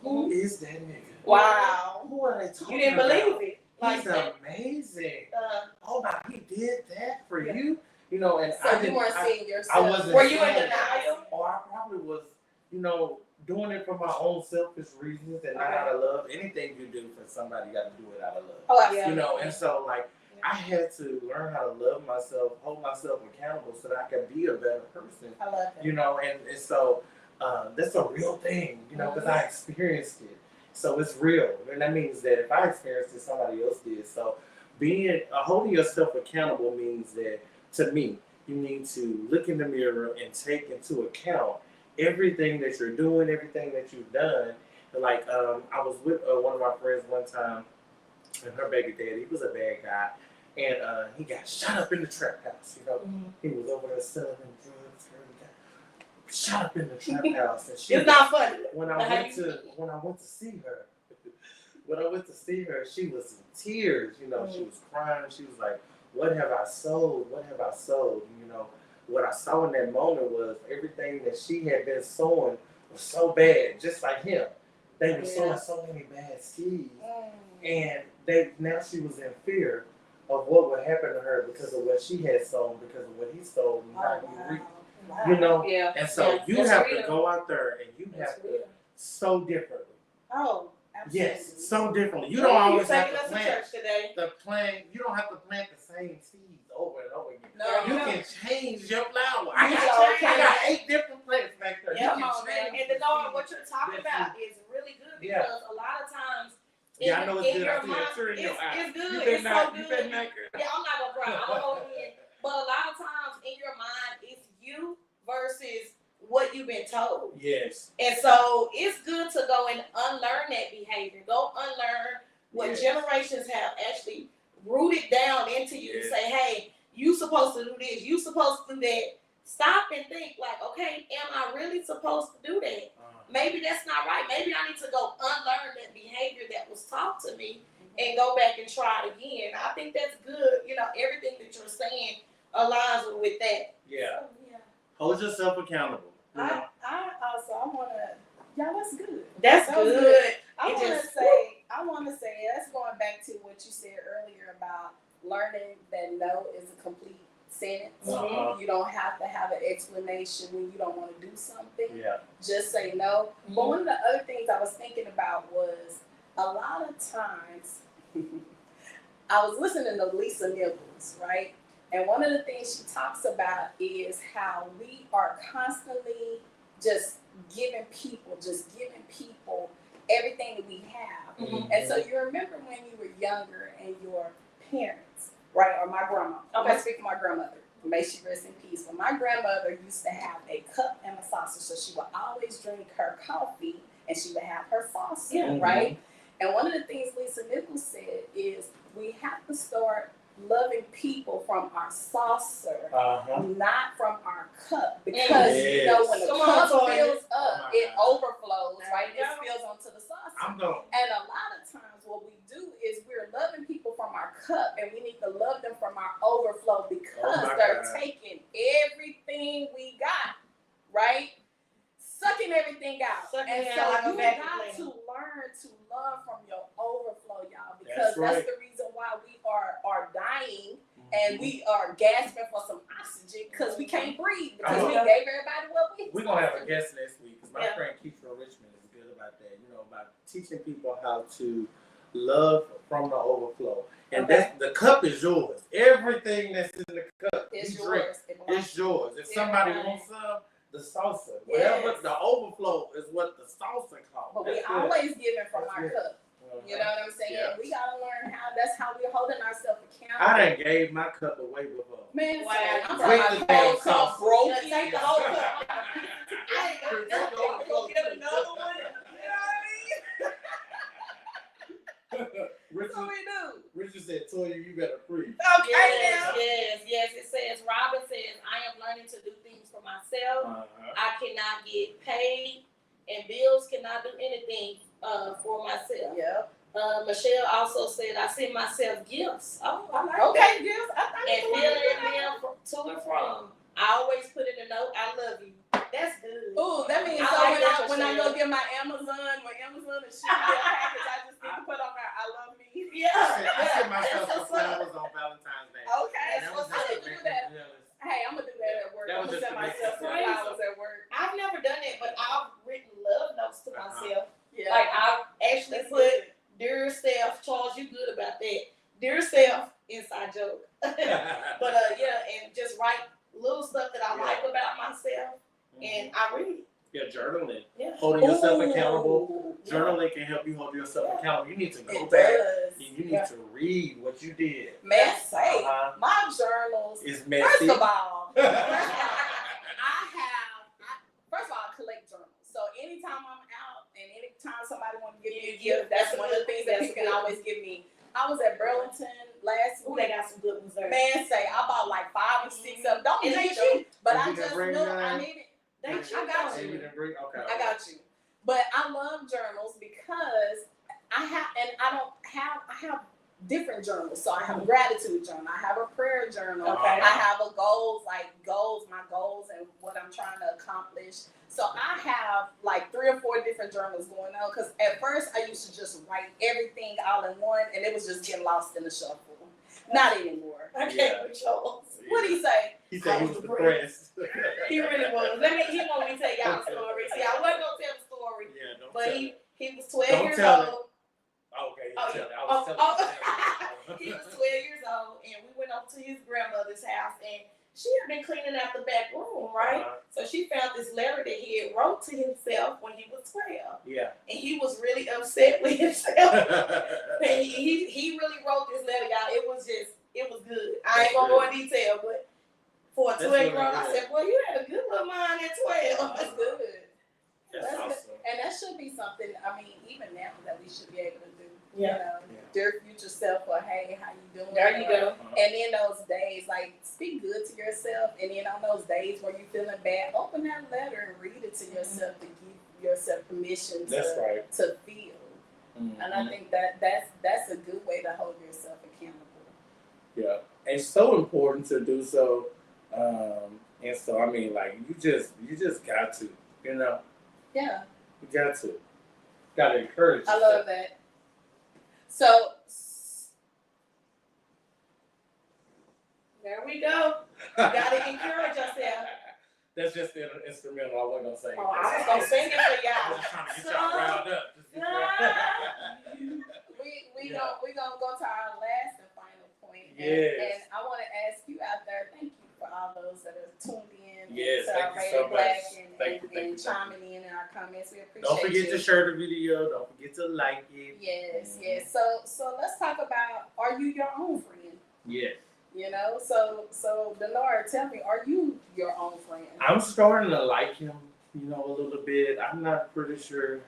who is that nigga? Wow. Who are they talking you didn't about? believe it. He's Like, amazing. uh, Oh my, he did that for Yeah. you? You know, and So you weren't seeing yourself. I wasn't were you in seeing it. denial? Or I probably was, you know, doing it for my own selfish reasons and not out of love. Anything you do for somebody, you got to do it out of love. Oh, absolutely. You know, and so like I had to learn how to love myself, hold myself accountable so that I could be a better person. I love that. You know, and so that's a real thing, you know, because I experienced it. So it's real. And that means that if I experienced it, somebody else did. So being holding yourself accountable means that, to me, you need to look in the mirror and take into account everything that you're doing, everything that you've done. Like I was with one of my friends one time, and her baby daddy, he was a bad guy, and he got shot up in the trap house. You know, he was over there selling drugs. He got shot up in the trap house, and she. It's not funny. When I went to see her, she was in tears. You know, she was crying. She was like, "What have I sold? What have I sold?" You know, what I saw in that moment was everything that she had been sowing was so bad, just like him. They were sowing so many bad seeds, and now she was in fear of what would happen to her because of what she had sown, because of what he sold and how he reaped. Wow. You know, Yeah. and so you that's have real. to go out there and you That's have to real. sow differently. Oh, absolutely. Yes, sow differently. You don't always you have taking to us to plant church today. you don't have to plant the same seeds over and over again. No, You no. can change your flower. You I can. got 8 different plants back there. Yeah, you can man. change And the the Lord, seeds. what you're talking Yes, about is really good Yeah. because a lot of times Yeah, I know it's in good. your I see that mind, tear in your eye. it's good. You It's better so not. You good. better not. Girl. Yeah, I'm not gonna cry. I'm gonna hold it in. But a lot of times in your mind, it's you versus what you've been told. Yes. And so it's good to go and unlearn that behavior. Go unlearn what Yes. generations have actually rooted down into you. Yes. Say, hey, you supposed to do this. You supposed to do that. Stop and think like, okay, am I really supposed to do that? Maybe that's not right. Maybe I need to go unlearn that behavior that was taught to me and go back and try it again. I think that's good. You know, everything that you're saying aligns with that. Yeah. So, yeah. Hold yourself accountable. You know? I wanna, y'all, that's good. That's That was good. I It want to say that's going back to what you said earlier about learning that no is a complete sentence. Uh-huh. You don't have to have an explanation when you don't want to do something. Yeah. Just say no. But one of the other things I was thinking about was a lot of times I was listening to Lisa Nichols, right? And one of the things she talks about is how we are constantly just giving people everything that we have. Mhm. And so you remember when you were younger and your parents, right, or my grandma. I'm gonna speak for my grandmother. May she rest in peace. But my grandmother used to have a cup and a saucer, so she would always drink her coffee and she would have her saucer, Yeah. right? And one of the things Lisa Nichols said is we have to start loving people from our saucer, not from our cup, because you know when the Come on, cup Toya. fills Oh up, my it God. overflows, right? There It you go. spills onto the saucer. I'm going. And a lot of times what we do is we're loving people from our cup and we need to love them from our overflow because Oh my they're God. taking everything we got, right? Sucking everything out. Sucking And it so out like a you vacuum got cleaner. to learn to love from your overflow, y'all, because That's right. that's the reason why we are dying and we are gasping for some oxygen because we can't breathe because we Uh-huh. gave everybody what we We're going to have a guest next week because my Yeah. friend Keith from Richmond is good about that, you know, about teaching people how to love from the overflow. And Okay. that's, the cup is yours. Everything that's in the cup, It's you drink, yours. It belongs it's yours. If somebody Everybody. wants some, the salsa. Yes. Whatever the overflow is what the salsa costs. But we That's good. always giving from That's our good. cup. You know what I'm saying? Yeah. We gotta learn that's how we're holding ourselves accountable. I done gave my cup away before. Man, Wow. say, I'm Drink talking the about damn whole cup sauce. broke. Yeah, take the whole cup. I ain't gonna go get another one. You know what I mean? That's what we do. Richard said, Toya, you better preach. Okay, now. Yes. It says, Robin says, I am learning to do things for myself. I cannot get paid, and bills cannot do anything for myself. Yep. Michelle also said, I send myself gifts. Oh, I like Okay, that. gifts. I And think feeling them to and from. I always put in a note, I love you. That's good. Ooh, that means I so like that, when I Michelle. go get my Amazon is ship me a package, I just need to put on there, I love me. Yeah. I sent myself That's some what's up. flowers on Valentine's Day. Okay, And that was I just need to to do make that. me jealous. Hey, I'm gonna do that at work. That I'm was gonna just send to make myself it some crazy. flowers at work. I've never done it, but I've written love notes to myself. Yeah. Like I've actually That's put, good. dear self, Charles, you good about that. Dear self, inside joke. But yeah, and just write little stuff that I Yeah. like about myself, and I read it. Yeah, journaling. Yeah. Holding yourself Ooh. accountable. Yeah. Journaling can help you hold yourself Yeah. accountable. You need to go It back does. and you need to read what you did. Man, say, Uh-huh. my journals, It's first messy. of all, first of all, I collect journals. So anytime I'm out and anytime somebody wants to give me a gift, that's one of the things that people can always give me. I was at Burlington last Ooh, week. they got some good ones there. Man, say, I bought like 5 or 6 of them. Don't And they need them, but And I you just done bring knew none? I needed. They I cheap got on And you. you didn't bring? Okay. I got you. But I love journals because I have different journals. So I have a gratitude journal. I have a prayer journal. Okay. I have a my goals and what I'm trying to accomplish. So I have like 3 or 4 different journals going on because at first I used to just write everything all in one and it was just getting lost in the shuffle. Not anymore. I can't Yeah. with Charles. What do you say? He said he was depressed. He really was. He want me to tell y'all a story. See, I wasn't gonna tell the story, Yeah, don't but tell it. he was 12 Don't years tell it. old. Okay, Oh, tell it. I oh, was oh. telling He was 12 years old, and we went up to his grandmother's house, and she had been cleaning out the back room, right? So she found this letter that he had wrote to himself when he was 12. Yeah. And he was really upset with himself. And he really wrote this letter, y'all. It was good. I ain't gonna go in detail, but for a 12-year-old, I said, boy, you had a good little mind at 12. That's good. That's awesome. And that should be something, I mean, even now that we should be able to do. Yeah. You know, dear future self, or hey, how you doing? There you go. And in those days, like, speak good to yourself. And then on those days where you're feeling bad, open that letter and read it to yourself to give yourself permission to feel. Mm-hmm. And I think that's a good way to hold yourself accountable. Yeah, and it's so important to do so. And so, I mean, like, you just got to, you know. Yeah. You got to encourage yourself. I love that. So There we go. You gotta encourage yourself. That's just the instrumental. I wasn't gonna sing it. Oh, I was gonna sing it for I y'all. was just trying to get y'all riled up. we gonna go to our last and final point. Yes. And I want to ask you out there, thank you for all those that are tuned in. Yes, to thank our you so Radio Black much. and, Thank you, and chiming in our comments. We appreciate Don't forget you. to share the video. Don't forget to like it. Yes, yes. So let's talk about, are you your own friend? Yes. You know, so Denora, tell me, are you your own friend? I'm starting to like him, you know, a little bit. I'm not pretty sure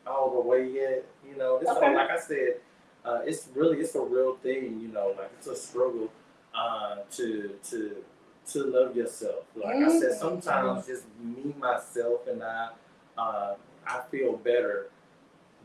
all the way yet. You know, this Okay. like I said, it's a real thing. You know, like it's a struggle to love yourself. Like I said, sometimes just me, myself, and I feel better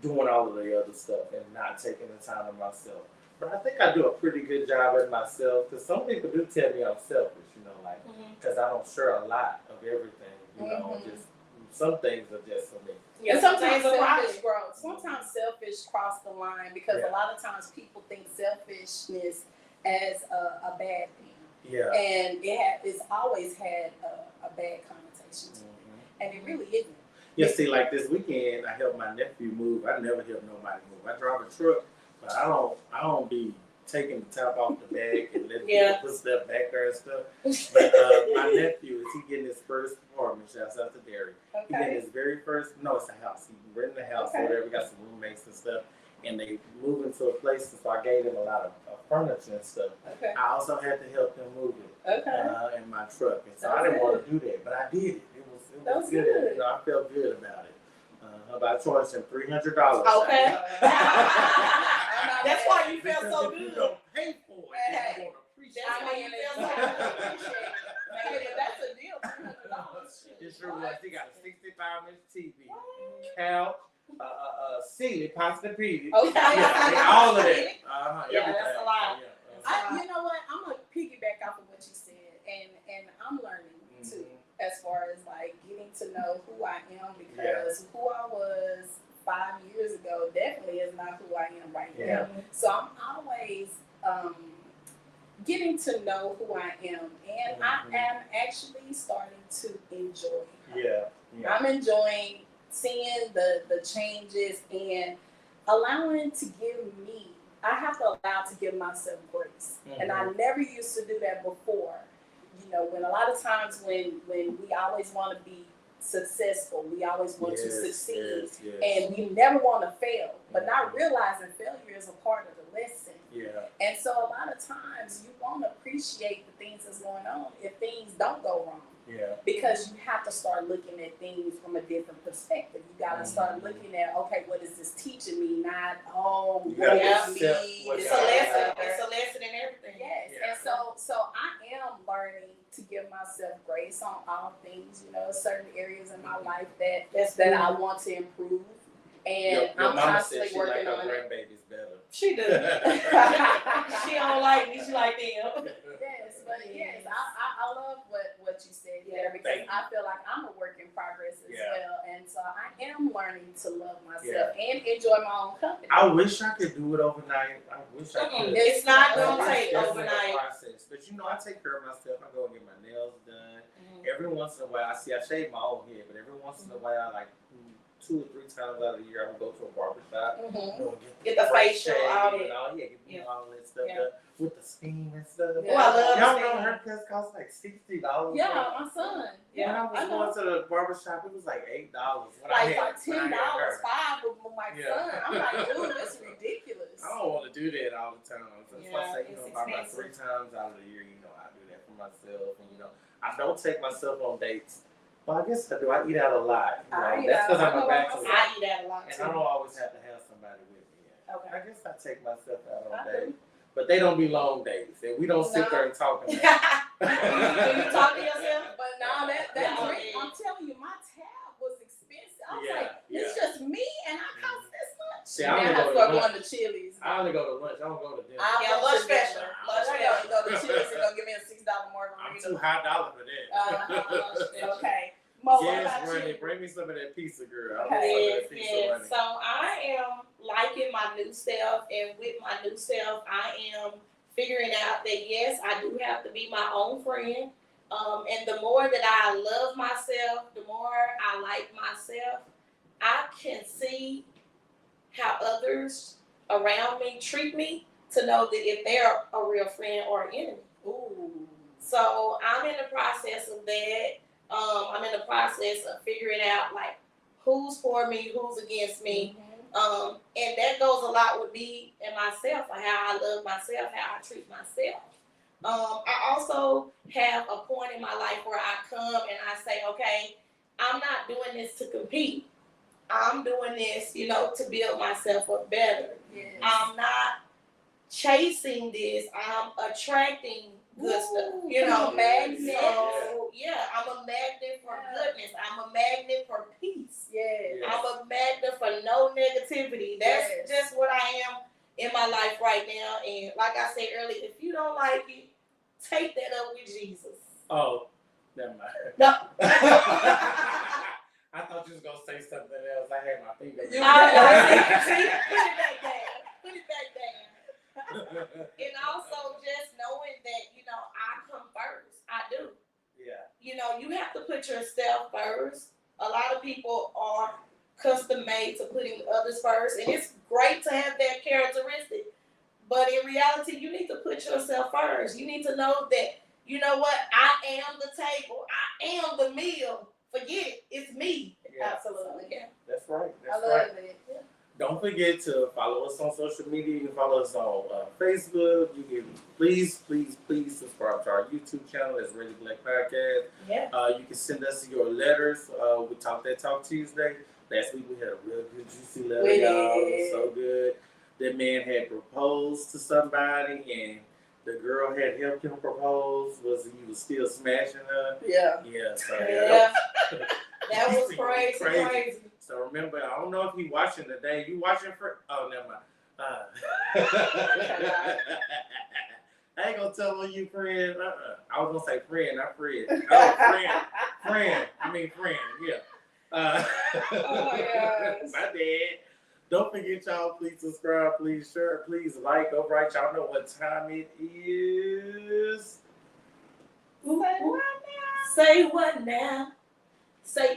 doing all of the other stuff and not taking the time to myself. But I think I do a pretty good job at myself, because some people do tell me I'm selfish, you know, like, because I don't share a lot of everything, you know, just some things are just for me. Yeah, And sometimes some things are selfish growth. Sometimes selfish cross the line because a lot of times people think selfishness as a bad thing. Yeah. And it's always had a bad connotation to it. And it really isn't. Yeah, see, like this weekend, I helped my nephew move. I never help nobody move. I drive a truck, but I don't be taking the top off the bag and letting people put stuff back there and stuff. But my nephew, he getting his first apartment. Shouts out to Derry. He getting his very first. No, it's a house. He renting the house or whatever. We got some roommates and stuff, and they moved into a place. So I gave him a lot of furniture and stuff. Okay. I also had to help him move it in my truck, and so I didn't want to do that, but I did it. It was good. You know, I felt good about it. But I charged him $300. Okay. That's why you felt so If you good. don't pay for it, you won't appreciate That's why you felt so good. That's a deal, $300. It sure was. He got a 65-inch TV, couch, ceiling, Posturepedic. Okay. All of that. Yeah, everything. that's a lot. You know what? I'm gonna piggyback off of what you said, and I'm learning too, as far as like getting to know who I am, because who I was 5 years ago definitely is not who I am right now. So I'm always getting to know who I am, and I am actually starting to enjoy. I'm enjoying seeing the changes and allowing to give me. I have to allow to give myself grace, and I never used to do that before. You know, when a lot of times when we always want to be successful, we always want to succeed, and we never want to fail, but not realizing failure is a part of the lesson. And so a lot of times you won't appreciate the things that's going on if things don't go wrong. Because you have to start looking at things from a different perspective. You got to start looking at, okay, what is this teaching me? Not, what is me? It's a lesson. It's a lesson in everything. Yes, and so I am learning to give myself grace on all things. You know, certain areas in my life that I want to improve, and I'm constantly working on it. Grandbabies better. She does. She don't like me. She like them. Yes, but yes, I love what you said there, because I feel like I'm a work in progress as well, and so I am learning to love myself and enjoy my own company. I wish I could do it overnight. I wish I could. It's not gonna take overnight. Process. But you know, I take care of myself. I go and get my nails done. Every once in a while, I shave my own head, but every once in a while, like 2 or 3 times out of the year, I would go to a barber shop. Get the facial, all that. Get all that stuff done. with the steam and stuff. Yeah. Oh, I love Y'all steam. know haircuts cost like $60. Yeah, my son. When Yeah, I was going to the barbershop, it was like $8. When like I had, for when I $10, had her. $5 with my Yeah. son. I'm like, dude, that's ridiculous. I don't want to do that all the time. So if I Yeah, say, it's about expensive. 3 times out of the year, I do that for myself. And, I don't take myself on dates. Well, I guess I do. I eat out a lot. I eat That's out. because I I'm know a bachelor. myself. I eat that a lot And too. I don't always have to have somebody with me. Okay. I guess I take myself out on I dates. But they don't be long dates. And we don't sit No. there and talk Do about you talk to yourself? But no, that Yeah. drink, I'm telling you, my tab was expensive. I was Yeah, like, it's just me and I cost this much. See, And I then I only go to start lunch. going to Chili's. I only go to lunch. I don't go to dinner. I Yeah, go lunch to dinner. special. Lunch I gotta go to Chili's and go give me a $6 I'm margarita. too high dollar for that. Okay. Mo, what Yes, about Ronnie, you? bring me some of that pizza, girl. I Okay. want some of Yes, that pizza, yes. Ronnie. So I am liking my new self, and with my new self, I am figuring out that yes, I do have to be my own friend. And the more that I love myself, the more I like myself, I can see how others around me treat me to know that if they're a real friend or an enemy. Ooh. So I'm in the process of that. I'm in the process of figuring out like who's for me, who's against me. And that goes a lot with me and myself, and how I love myself, how I treat myself. I also have a point in my life where I come and I say, okay, I'm not doing this to compete. I'm doing this, to build myself up better. Yes. I'm not chasing this. I'm attracting good stuff. a magnet. So yeah, I'm a magnet for Yeah. goodness. I'm a magnet for peace. Yes. Yeah. I'm a magnet for no negativity. That's Yes. just what I am in my life right now. And like I said earlier, if you don't like it, take that up with Jesus. Oh, never mind. No. I thought you was going to say something else. I had my finger. You- See, put it back down. Put it back down. And also just knowing that, I come first. I do. Yeah. You have to put yourself first. A lot of people are custom made to putting others first, and it's great to have that characteristic. But in reality, you need to put yourself first. You need to know that, you know what, I am the table. I am the meal. Forget it. It's me. Yeah. Absolutely. Yeah. That's right. I That's love right. it. Don't forget to follow us on social media. You can follow us on Facebook. You can please subscribe to our YouTube channel. It's Ready Black Podcast. Yeah. You can send us your letters. We talked that Talk Tuesday. Last week we had a real good juicy letter, We y'all. It did. was so good. That man had proposed to somebody, and the girl had helped him propose. He was still smashing her. Yeah. Yeah. So Yeah. That was crazy. So remember, I don't know if he watching today. You watching for? Oh, never mind. I ain't gonna tell on you, friend. I was gonna say friend, not Fred. Oh, friend. I mean friend. Yeah. Oh my gosh. My bad. Don't forget, y'all. Please subscribe. Please share. Please like. All right, y'all know what time it is. Say what now? Say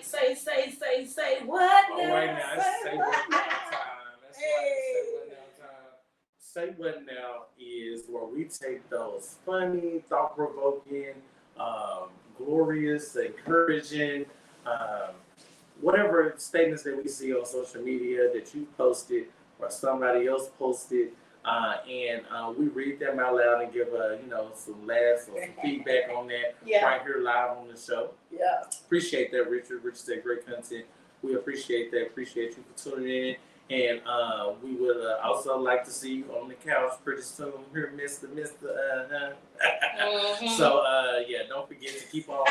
what All now? right, now it's say what now time. That's right. Hey. Say what now time. Say what now is where we take those funny, thought-provoking, glorious, encouraging, whatever statements that we see on social media that you posted or somebody else posted, and we read them out loud and give some laughs or some feedback on that Yeah. right here live on the show. Yeah. Appreciate that, Richard. Richard said great content. We appreciate that. Appreciate you for tuning in. And we would also like to see you on the couch pretty soon. Here, Mr. Mhm. So, don't forget to keep on.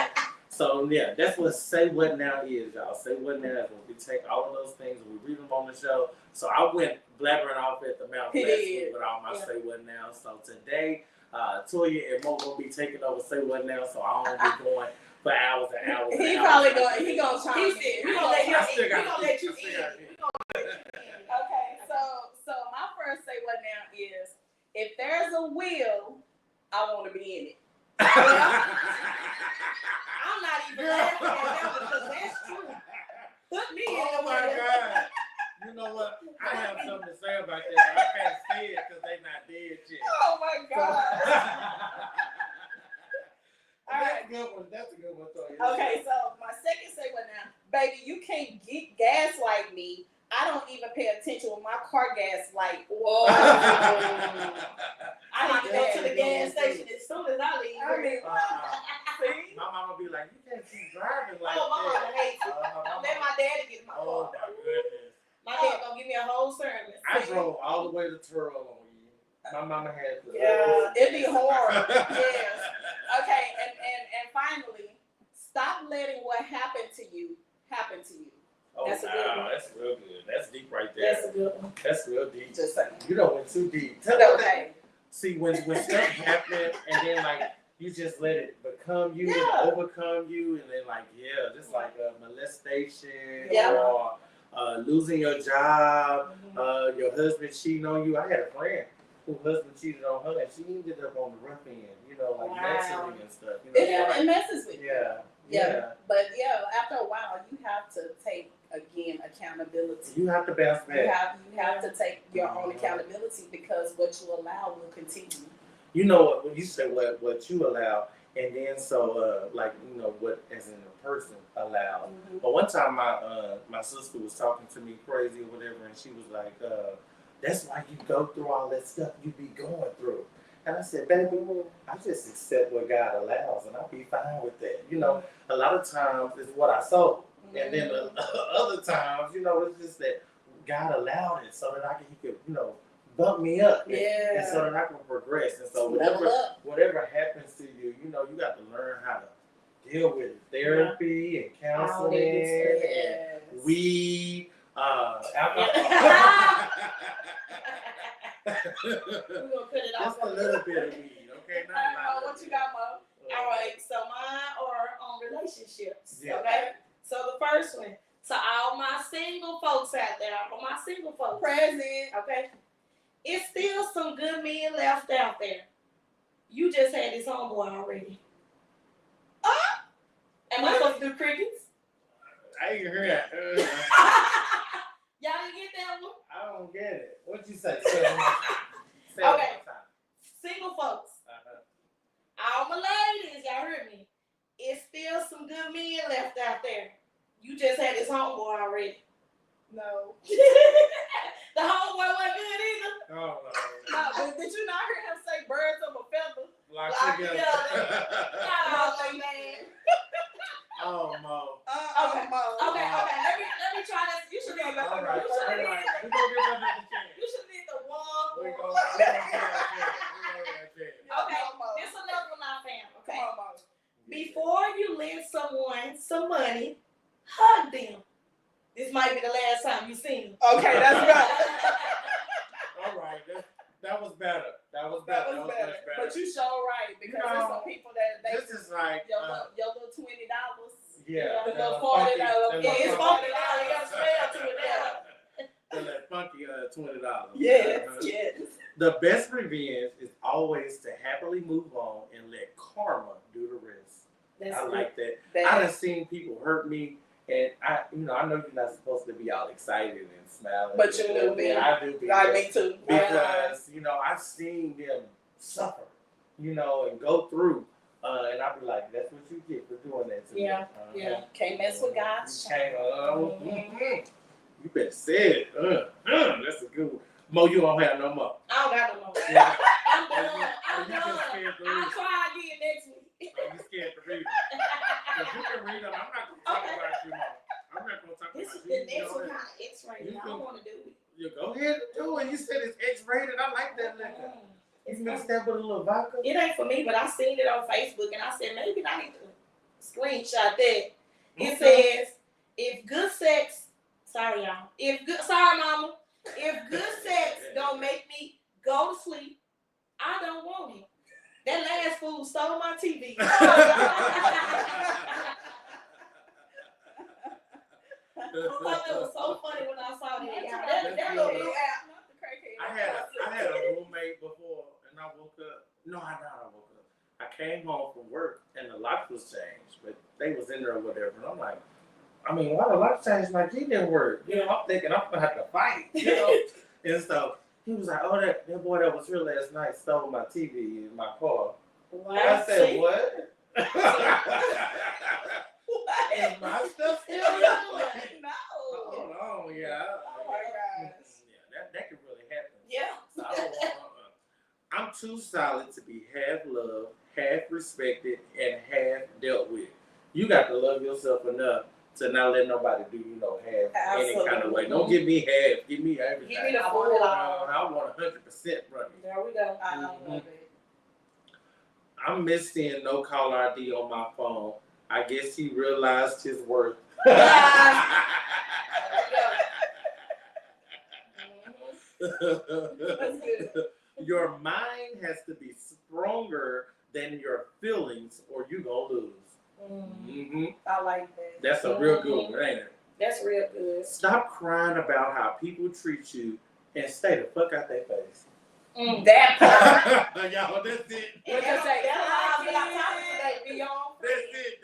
So, yeah, that's what Say What Now is, y'all. Say What Now is when we take all of those things and we read them on the show. So, I went blabbering off at the mouth He last did. week with all my Yeah. Say What Now. So, today, Toya and Mo going to be taking over Say What Now. So, I won't be going for hours and hours and He hours. probably gonna chime He in. said, we gonna let you I still in. We got gonna to let you I still gotta in. Okay, so my first say what now is if there's a will, I want to be in it. I'm not even laughing at that because that's true. Put me in Oh the my way. God. You know what? what? I have something to say about that, but I can't say it because they're not dead yet. Oh my God. All That's right. a good one. That's a good one. Okay, so my second segment now, baby, you can't get gaslight me. I don't even pay attention when my car gaslight. Whoa. I need to go to the gas station as soon as I leave. I mean, see? My mama be like, you can't keep driving like Oh, my mama that. hates it. Don't let my daddy get in my Oh car. my goodness. My dad gonna give me a whole sermon. I drove all the way to Turl on you. My mama had to. Yeah, it'd be hard. Yes. Okay, and finally, stop letting what happened to you happen to you. Oh, That's a good wow, one. that's real good. That's deep right there. That's a good one. That's real deep. Just saying. You don't went too deep. Tell me Okay. See, when stuff happens and then like you just let it become you Yeah. and overcome you, and then like just like molestation Yeah. or losing your job, Mhm. your husband cheating on you. I had a friend whose husband cheated on her, and she ended up on the rough end. Like Wow. mentally and stuff. You know, so, It messes with you. yeah. But after a while, you have to take again accountability. You have to bounce back. You have to take your own accountability because what you allow will continue. You know what? When you say what you allow, and then so what as in a person allows. Mm-hmm. But one time my sister was talking to me crazy or whatever, and she was like, "That's why you go through all that stuff you be going through." And I said, "Baby, I just accept what God allows, and I'll be fine with that." A lot of times it's what I sow, and then other times, it's just that God allowed it so that He could, bump me up, and so that I can progress. And so whatever happens to you, you got to learn how to deal with it. Therapy and counseling and weed, alcohol. We're gonna cut it off. Just a little bit of weed, okay? Not a lot. What you got, Mo? All right, so mine are on relationships. Yeah. Okay, so the first one, to all my single folks out there, all my single folks. Present. Okay, it's still some good men left out there. You just had this homeboy already. Am I supposed to do crickets? I ain't hear that. Y'all didn't get that one? I don't get it. What'd you say? Say it one more time. Say it Okay. one more time. Single folks. Uh-huh. All my ladies, y'all heard me. It's still some good men left out there. You just had this homeboy already. No. The homeboy wasn't good either. Oh, No, but did you not hear him say birds of a feather? Lock Lock together. Not all them, man. Oh, Mo. Okay. Mo. Okay. Let me try this. You should have All right. You should All right. We're going to give her another chance. You should need the one. We're going to give her a chance. Okay. This is another one I found. Okay. Come on, Mo. Before you lend someone some money, hug them. This might be the last time you see them. Okay, that's right. All right. That was better. That was That better. was better. But you sure right because there's some people that This is like your little $20. yeah. The little funky- $40. the Yeah, it's funky- funky now. You got to smell to it now. That funky $20. Yes, Uh-huh. yes. The best revenge is always to happily move on and let karma do the rest. That's I good. like that. I done seen people hurt me, and I know you're not supposed to be all excited and smiling. But you do be. I do be. Me too. Because I've seen them suffer, and go through, and I'll be like, "That's what you get for doing that to me." Yeah, yeah. Can't mess with God's You can't. Mhm. You better say it. That's a good one. Mo, you don't have no more. I don't got no more. Yeah. I'm done. I'm You just done. scared to I'll read. try again next week. You scared to read them. If you can read them, I'm not going to talk Okay. about you, Mo. I'm not going to talk This about is you. the next You one know kind of X-rated. You I don't can- want to do it. You go ahead and do it. You said it's X-rated. I like that liquor. It's You mixed not, that with a little vodka. it ain't for me, but I seen it on Facebook and I said maybe I need to screenshot that. It says if good sex, sorry y'all, sorry mama, if good sex don't make me go to sleep, I don't want it. That last fool stole my TV. I thought that was so funny when I saw that. Y'all. That little blue app. I had a roommate before, and I woke up. No, I woke up. I came home from work, and the lock was changed, but they was in there or whatever. And I'm like, I mean, why the life change like he didn't work? You know, I'm thinking I'm gonna have to fight, you know. And so he was like, oh, that boy that was here last night stole my TV in my car. Wow. I said, what? What? Is my stuff still there? No. Hold on, yeah. Oh my gosh. Yeah, that could really happen. Yeah. So I don't want, I'm too solid to be half loved, half respected, and half dealt with. You got to love yourself enough to not let nobody do you no half any kind of way. Don't give me half, give me everything. Give me the I full. want it I want 100% from you. There we go. I love it. I'm missing no caller ID on my phone. I guess he realized his worth. That's good. Your mind has to be stronger than your feelings, or you gonna lose. Mm-hmm. I like that. That's a real good one, ain't it? That's real good. Stop crying about how people treat you and stay the fuck out their face. That part. Y'all, that's it. What you say? That's all our topic today. Beyond That's it,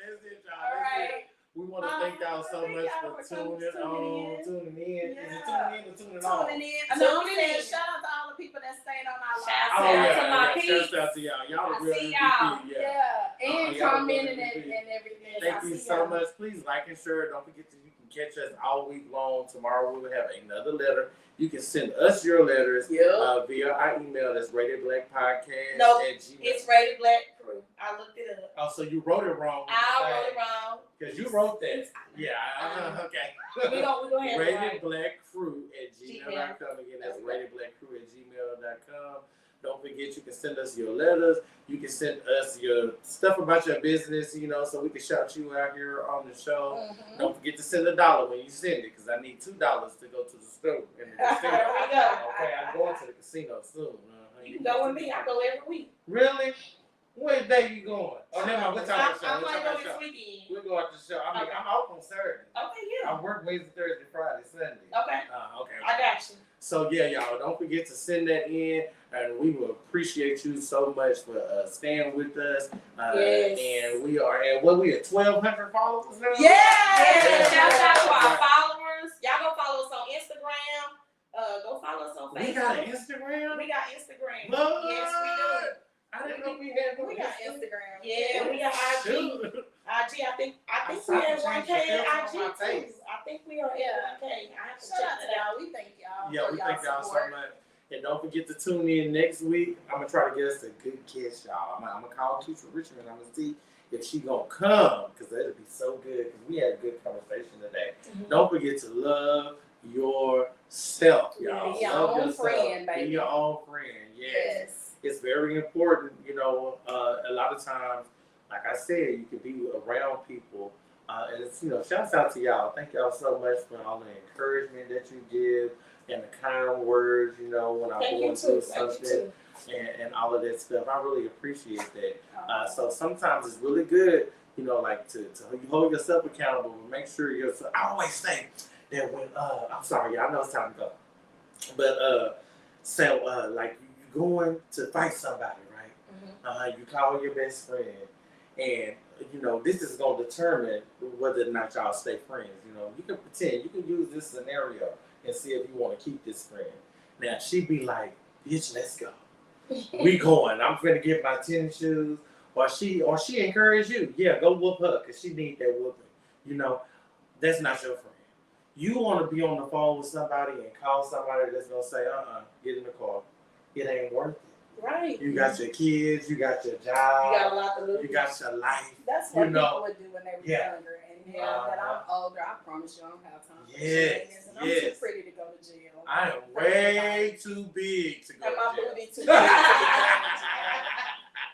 y'all. All That's right. it. We want to thank y'all so Thank much y'all for for coming, tuning in. Yeah. Is it tuning in or tuning on? Tuning in. Tuning No, I'm in. saying shout out to all the people that stayed on our Shout Oh, live. out yeah, to my Shouts peeps. out to y'all. Y'all I the real see MVP. y'all. Yeah. And y'all commenting the and, MVP. and everything. Thank I you see so y'all. much. Please like and share. Don't forget you can catch us all week long. Tomorrow we will have another letter. You can send us your letters Yep. via our email. That's RatedBlackPodcast Nope, at Gmail. It's Rated Black Crew. I looked it up. Oh, so you wrote it wrong. I wrote it wrong. Because you wrote that. Yeah, okay. We gonna have it right. RatedBlackCrew at gmail.com. Again, that's RatedBlackCrew at gmail.com. Don't forget, you can send us your letters. You can send us your stuff about your business, you know, so we can shout you out here on the show. Mhm. Don't forget to send $1 when you send it, because I need $2 to go to the store in the casino. There we go. Okay, I'm going to the casino soon. You can go with me. I go every week. Really? What day you going? Oh, never mind. What time is the show? I What might time go is the this show? weekend. We'll go out the show. I mean, Okay. I'm out on Saturday. Okay, yeah. I work Wednesday, Thursday, Friday, Sunday. Okay. Okay. I got you. So yeah, y'all, don't forget to send that in, and we will appreciate you so much for staying with us. Yes. And we are at what we at 1,200 followers now. Yeah. Yeah. Shout out to our followers. Y'all go follow us on Instagram. Go follow us on Facebook. We got an Instagram. We got Instagram. What? Yes, we do. I didn't know we had one. We got Instagram. Yeah, we got IG. Shoot. IG, I think I we saw at the 1K change at the filter on IG my too. face. I think we are Yeah. at 1K. I have to Shout check out to that out. y'all. We thank y'all. Yeah, for we y'all thank y'all support. so much. And don't forget to tune in next week. I'm gonna try to get us a good kiss, y'all. I'm gonna call Keisha Richmond. I'm gonna see if she gonna come, because that'll be so good. Because we had a good conversation today. Mhm. Don't forget to love yourself, y'all. Be your Love own yourself. friend, baby. Be your own friend. Yes. Yes. It's very important. You know, a lot of times, like I said, you can be around people. And it's, you know, shouts out to y'all. Thank y'all so much for all the encouragement that you give and the kind words, you know, when I'm Thank you going too. through Thank you something too. and all of that stuff. I really appreciate that. So sometimes it's really good, you know, like to hold yourself accountable, but make sure you're. I always say that when I'm sorry, y'all, I know it's time to go, but so like you going to fight somebody, right? You call your best friend, and you know this is gonna determine whether or not y'all stay friends. You know, you can pretend, you can use this scenario and see if you want to keep this friend. Now she be like, "Bitch, let's go. We going. I'm finna get my tennis shoes." Or she encourage you, yeah, go whoop her, because she need that whooping. You know, that's not your friend. You want to be on the phone with somebody and call somebody that's going to say, get in the car. It ain't worth it. Right. You got your kids, you got your You got job, a lot to lose. you got your life. That's what You know. people would do when they were Yeah. younger. And now that I'm older, I promise you I don't have time for Yes, shenanigans. And I'm yes. too pretty to go to jail. I am way too big to go And my to jail. booty too.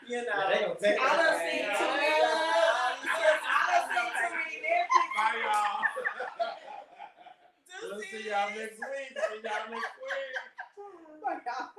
You Yeah, know. they gonna take I done it. seen Bye, too many. I done seen too many Netflix. y'all. We'll see y'all next week. See y'all next week. Oh my God.